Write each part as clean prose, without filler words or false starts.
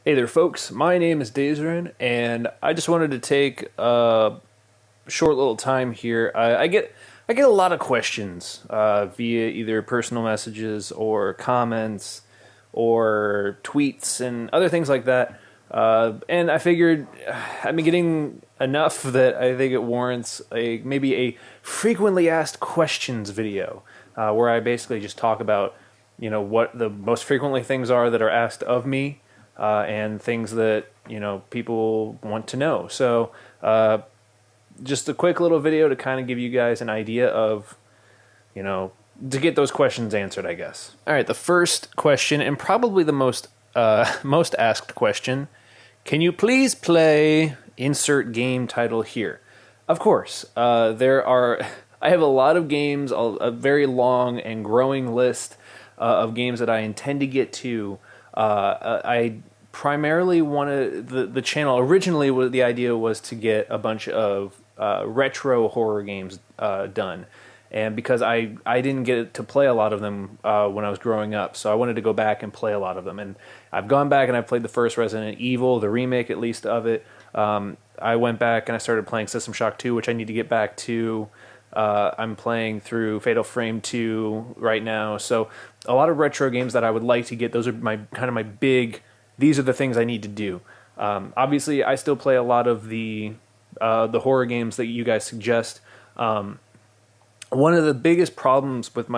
Hey there, folks. My name is Dazerin, and I just wanted to take a short little time here. I get a lot of questions via either personal messages or comments or tweets and other things like that. And I figured I've been getting enough that I think it warrants a maybe a frequently asked questions video where I basically just talk about what the most frequently things are that are asked of me and things that people want to know. So just a quick little video to kind of give you guys an idea of you know to get those questions answered, I guess. All right, the first question, and probably the most most asked question: can you please play insert game title here? Of course, there are. I have a lot of games, a very long and growing list of games that I intend to get to. I primarily wanted the channel originally. The idea was to get a bunch of retro horror games done, and because I didn't get to play a lot of them when I was growing up, so I wanted to go back and play a lot of them. And I've gone back and I've played the first Resident Evil, the remake at least of it. I went back and I started playing System Shock 2, which I need to get back to. I'm playing through Fatal Frame 2 right now, so a lot of retro games that I would like to get. Those are my big. These are the things I need to do. Obviously, I still play a lot of the horror games that you guys suggest. One of the biggest problems with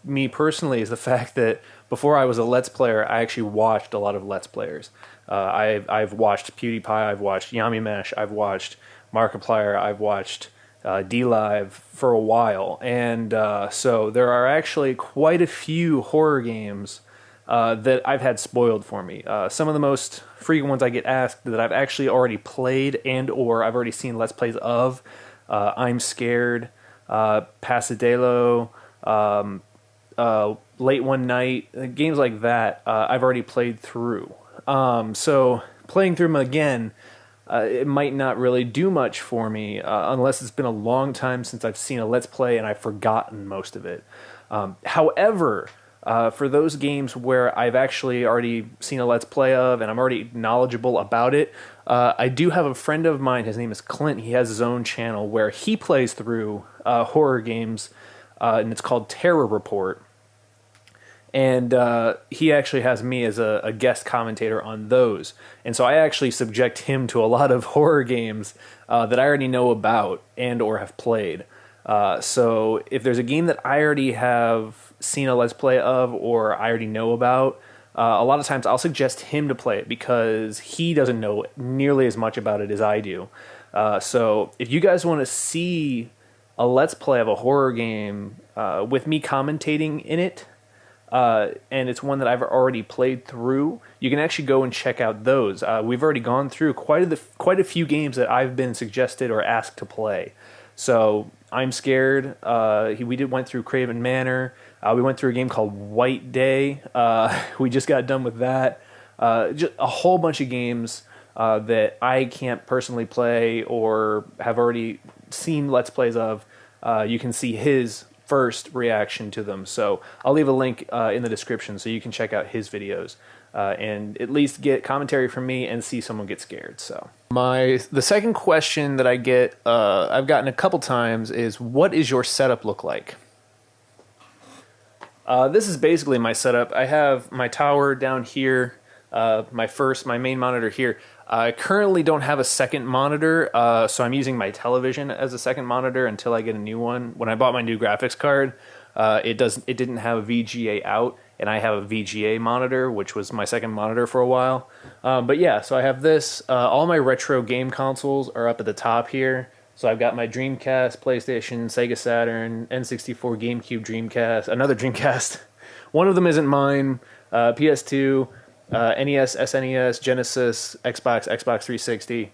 me personally is the fact that before I was a Let's Player, I actually watched a lot of Let's Players. I've watched PewDiePie, I've watched YamiMesh, I've watched Markiplier, I've watched DLive for a while, and so there are actually quite a few horror games that I've had spoiled for me. Some of the most frequent ones I get asked that I've actually already played and or I've already seen Let's Plays of, I'm Scared, Pasadelo, Late One Night, games like that I've already played through. So playing through them again, it might not really do much for me unless it's been a long time since I've seen a Let's Play and I've forgotten most of it. However, for those games where I've actually already seen a Let's Play of and I'm already knowledgeable about it, I do have a friend of mine, his name is Clint, he has his own channel where he plays through horror games, and it's called Terror Report. And he actually has me as a guest commentator on those. And so I actually subject him to a lot of horror games that I already know about and or have played. So if there's a game that I already have seen a Let's Play of or I already know about, a lot of times I'll suggest him to play it because he doesn't know nearly as much about it as I do. So if you guys want to see a Let's Play of a horror game with me commentating in it, and it's one that I've already played through, you can actually go and check out those. We've already gone through quite a few games that I've been suggested or asked to play. So I'm Scared. We went through Craven Manor. We went through a game called White Day. We just got done with that. Just a whole bunch of games that I can't personally play or have already seen Let's Plays of. You can see his first reaction to them. So I'll leave a link in the description so you can check out his videos and at least get commentary from me and see someone get scared. So the second question that I've gotten a couple times is, what is your setup look like? This is basically my setup. I have my tower down here, my main monitor here. I currently don't have a second monitor, so I'm using my television as a second monitor until I get a new one. When I bought my new graphics card, it didn't have a VGA out, and I have a VGA monitor, which was my second monitor for a while. But yeah, so I have this. All my retro game consoles are up at the top here. So I've got my Dreamcast, PlayStation, Sega Saturn, N64, GameCube, Dreamcast, another Dreamcast. One of them isn't mine, PS2, NES, SNES, Genesis, Xbox 360.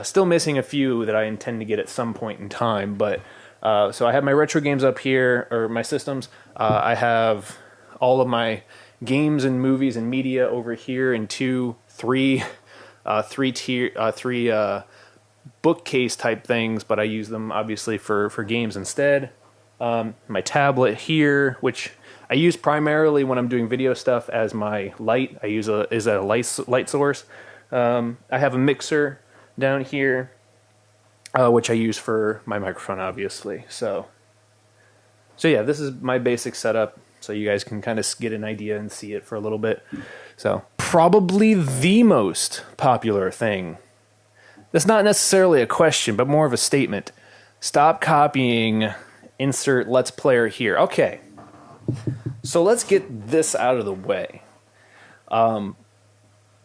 Still missing a few that I intend to get at some point in time. But so I have my retro games up here, or my systems. I have all of my games and movies and media over here in three bookcase type things, but I use them obviously for games instead. My tablet here, which I use primarily when I'm doing video stuff as my light. I use a light source. I have a mixer down here, which I use for my microphone, obviously. So yeah, this is my basic setup, so you guys can kind of get an idea and see it for a little bit. So probably the most popular thing. That's not necessarily a question, but more of a statement. Stop copying. Insert Let's Player here. Okay, so let's get this out of the way.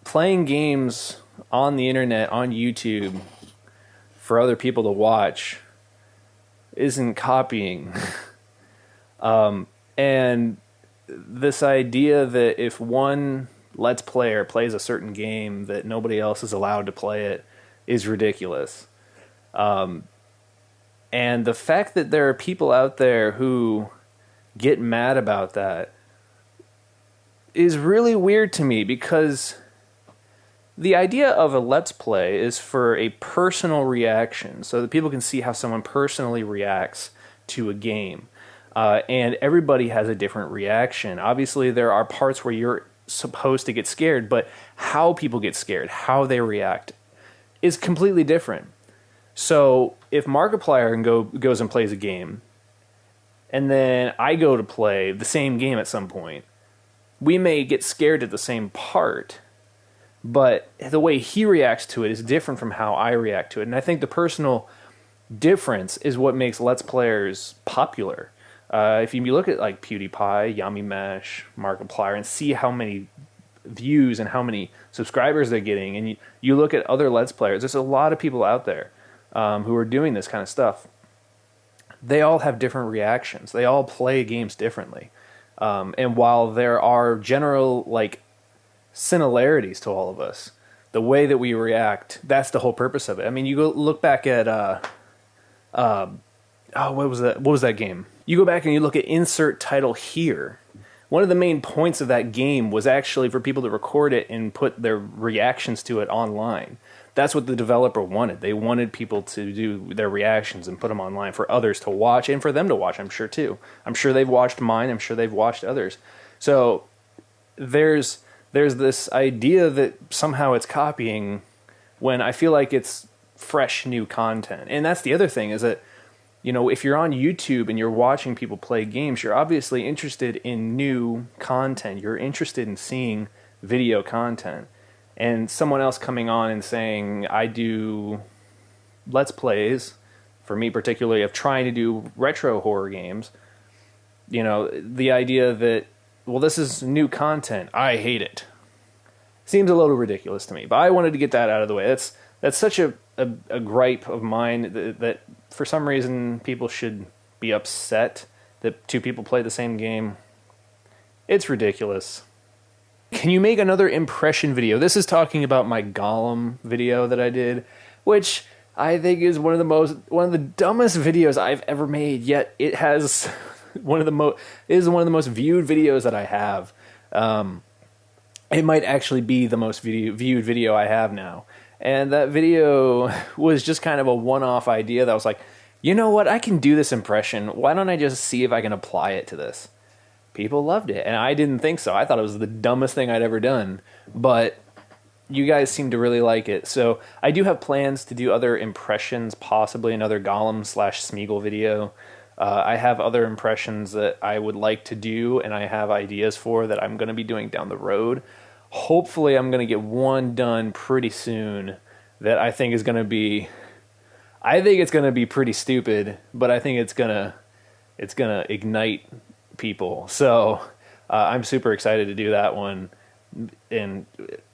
Playing games on the internet, on YouTube, for other people to watch isn't copying. And this idea that if one Let's Player plays a certain game that nobody else is allowed to play it is ridiculous. And the fact that there are people out there who get mad about that is really weird to me, because the idea of a Let's Play is for a personal reaction, so that people can see how someone personally reacts to a game. And everybody has a different reaction. Obviously, there are parts where you're supposed to get scared, but how people get scared, how they react, is completely different. So if Markiplier goes and plays a game, and then I go to play the same game at some point, we may get scared at the same part, but the way he reacts to it is different from how I react to it. And I think the personal difference is what makes Let's Players popular. If you look at like PewDiePie, YummyMesh, Markiplier, and see how many views and how many subscribers they're getting, and you look at other Let's Players, there's a lot of people out there who are doing this kind of stuff. They all have different reactions. They all play games differently. And while there are general like similarities to all of us, the way that we react, that's the whole purpose of it. I mean, you go look back at what was that game? You go back and you look at insert title here. One of the main points of that game was actually for people to record it and put their reactions to it online. That's what the developer wanted. They wanted people to do their reactions and put them online for others to watch, and for them to watch, I'm sure, too. I'm sure they've watched mine. I'm sure they've watched others. So there's this idea that somehow it's copying when I feel like it's fresh, new content. And that's the other thing, is that, you know, if you're on YouTube and you're watching people play games, you're obviously interested in new content. You're interested in seeing video content. And someone else coming on and saying, I do Let's Plays, for me particularly, of trying to do retro horror games, you know, the idea that, well, this is new content, I hate it, seems a little ridiculous to me. But I wanted to get that out of the way. That's such a gripe of mine that for some reason people should be upset that two people play the same game. It's ridiculous. Can you make another impression video? This is talking about my Gollum video that I did, which I think is one of the dumbest videos I've ever made. Yet it has one of the most viewed videos that I have. It might actually be the most viewed video I have now. And that video was just kind of a one-off idea that I was like, you know what? I can do this impression. Why don't I just see if I can apply it to this? People loved it, and I didn't think so. I thought it was the dumbest thing I'd ever done, but you guys seem to really like it. So I do have plans to do other impressions, possibly another Gollum/Smeagol video. I have other impressions that I would like to do, and I have ideas for that I'm going to be doing down the road. Hopefully I'm going to get one done pretty soon that I think is going to be... I think it's going to be pretty stupid, but I think it's going to ignite people. So I'm super excited to do that one, and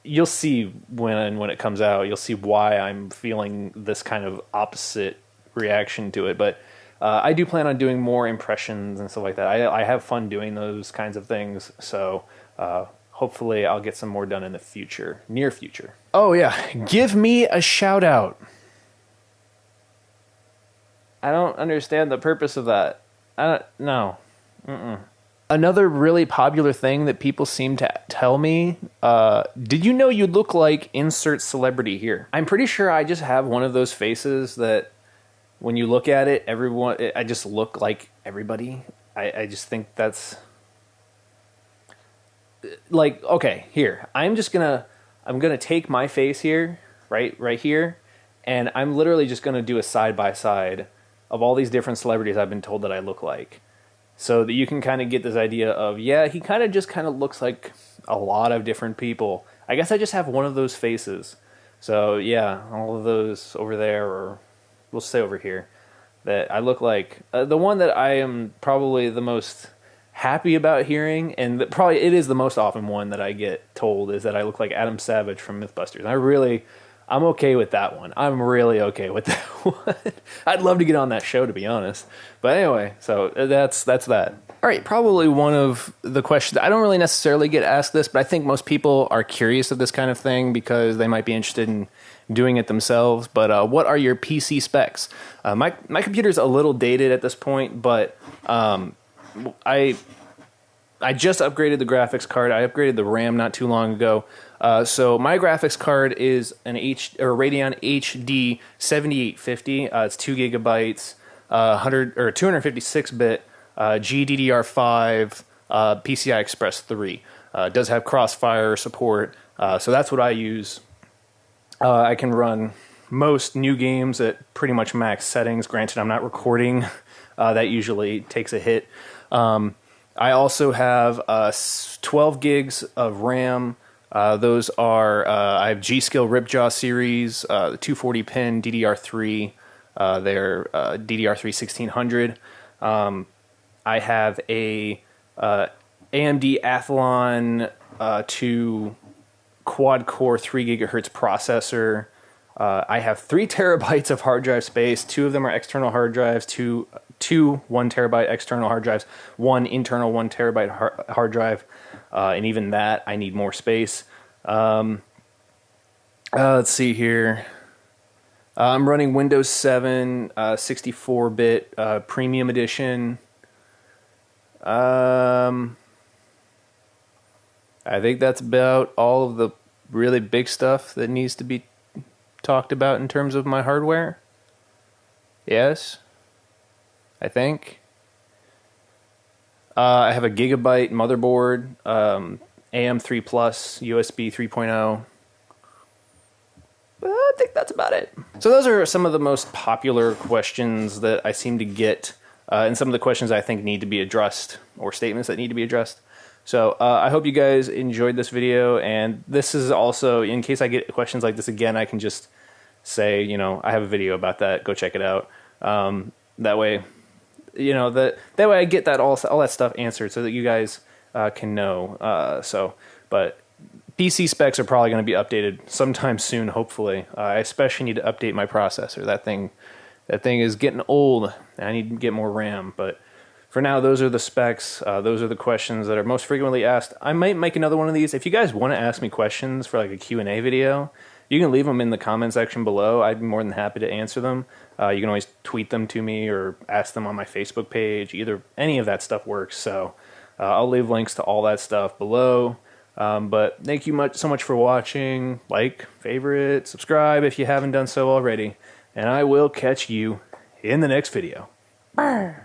you'll see when it comes out. You'll see why I'm feeling this kind of opposite reaction to it. But I do plan on doing more impressions and stuff like that. I have fun doing those kinds of things. So hopefully I'll get some more done in the near future. Oh yeah, give me a shout out. I don't understand the purpose of that. No. Another really popular thing that people seem to tell me, did you know you look like insert celebrity here? I'm pretty sure I just have one of those faces that when you look at it, I just look like everybody. I just think that's like, okay, here, I'm gonna take my face here, right here, and I'm literally just gonna do a side by side of all these different celebrities I've been told that I look like, so that you can kind of get this idea of, yeah, he kind of looks like a lot of different people. I guess I just have one of those faces. So yeah, all of those over there, or we'll say over here, that I look like. The one that I am probably the most happy about hearing, and that probably it is the most often one that I get told, is that I look like Adam Savage from Mythbusters. And I'm okay with that one. I'm really okay with that one. I'd love to get on that show, to be honest. But anyway, so that's that. All right, probably one of the questions, I don't really necessarily get asked this, but I think most people are curious of this kind of thing because they might be interested in doing it themselves. But what are your PC specs? My computer's a little dated at this point, but I just upgraded the graphics card. I upgraded the RAM not too long ago. So my graphics card is a Radeon HD 7850. It's 2 gigabytes, 256-bit GDDR5 PCI Express 3. It does have Crossfire support, so that's what I use. I can run most new games at pretty much max settings. Granted, I'm not recording. That usually takes a hit. I also have 12 gigs of RAM. Those are, I have G.Skill Ripjaw series, the 240-pin DDR3, they're DDR3 1600. I have a AMD Athlon 2 quad-core 3 gigahertz processor. I have 3 terabytes of hard drive space. 2 of them are external hard drives, two 1 terabyte external hard drives, 1 internal 1 terabyte hard drive, and even that I need more space. Let's see here. I'm running Windows 7 64-bit Premium Edition. I think that's about all of the really big stuff that needs to be talked about in terms of my hardware. Yes, I think. I have a gigabyte motherboard, AM3 Plus, USB 3.0. Well, I think that's about it. So those are some of the most popular questions that I seem to get, and some of the questions I think need to be addressed, or statements that need to be addressed. So I hope you guys enjoyed this video, and this is also, in case I get questions like this again, I can just say, you know, I have a video about that, go check it out. That way, you know, that way I get that all that stuff answered so that you guys can know. But PC specs are probably going to be updated sometime soon, hopefully. I especially need to update my processor. That thing is getting old, and I need to get more RAM. But for now, those are the specs. Those are the questions that are most frequently asked. I might make another one of these. If you guys want to ask me questions for like a Q&A video, you can leave them in the comment section below. I'd be more than happy to answer them. You can always tweet them to me or ask them on my Facebook page. Any of that stuff works. So I'll leave links to all that stuff below. But thank you so much for watching. Like, favorite, subscribe if you haven't done so already. And I will catch you in the next video. Brr.